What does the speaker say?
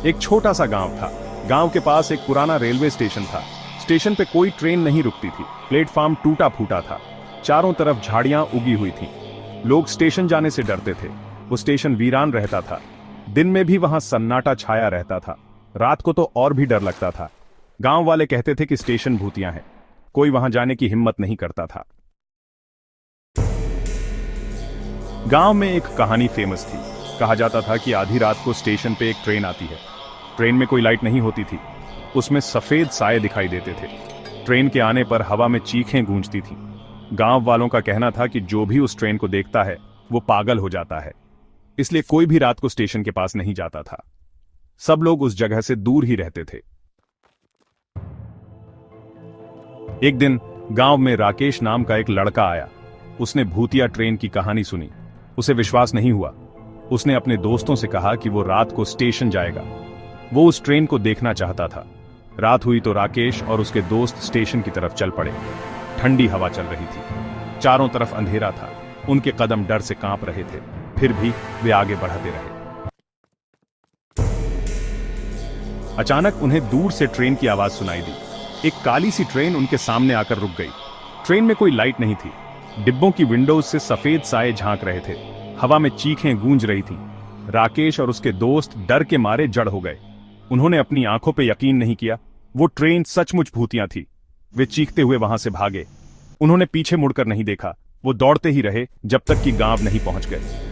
एक छोटा सा गांव था। गांव के पास एक पुराना रेलवे स्टेशन था। स्टेशन पे कोई ट्रेन नहीं रुकती थी। प्लेटफॉर्म टूटा फूटा था। चारों तरफ झाड़ियां उगी हुई थीं। लोग स्टेशन जाने से डरते थे। वो स्टेशन वीरान रहता था। दिन में भी वहां सन्नाटा छाया रहता था। रात को तो और भी डर लगता था। गांव वाले कहते थे कि स्टेशन भूतिया है। कोई वहां जाने की हिम्मत नहीं करता था। गांव में एक कहानी फेमस थी। कहा जाता था कि आधी रात को स्टेशन पे एक ट्रेन आती है। ट्रेन में कोई लाइट नहीं होती थी। उसमें सफेद साए दिखाई देते थे। ट्रेन के आने पर हवा में चीखें गूंजती थीं। गांव वालों का कहना था कि जो भी उस ट्रेन को देखता है वो पागल हो जाता है। इसलिए कोई भी रात को स्टेशन के पास नहीं जाता था। सब लोग उस जगह से दूर ही रहते थे। एक दिन गांव में राकेश नाम का एक लड़का आया। उसने भूतिया ट्रेन की कहानी सुनी। उसे विश्वास नहीं हुआ। उसने अपने दोस्तों से कहा कि वो रात को स्टेशन जाएगा। वो उस ट्रेन को देखना चाहता था। रात हुई तो राकेश और उसके दोस्त स्टेशन की तरफ चल पड़े। ठंडी हवा चल रही थी। चारों तरफ अंधेरा था। उनके कदम डर से कांप रहे थे। फिर भी वे आगे बढ़ते रहे। अचानक उन्हें दूर से ट्रेन की आवाज सुनाई दी। एक काली सी ट्रेन उनके सामने आकर रुक गई। ट्रेन में कोई लाइट नहीं थी। डिब्बों की विंडोज से सफेद साए झांक रहे थे। हवा में चीखें गूंज रही थीं। राकेश और उसके दोस्त डर के मारे जड़ हो गए। उन्होंने अपनी आंखों पे यकीन नहीं किया। वो ट्रेन सचमुच भूतिया थी। वे चीखते हुए वहां से भागे। उन्होंने पीछे मुड़कर नहीं देखा। वो दौड़ते ही रहे जब तक कि गांव नहीं पहुंच गए।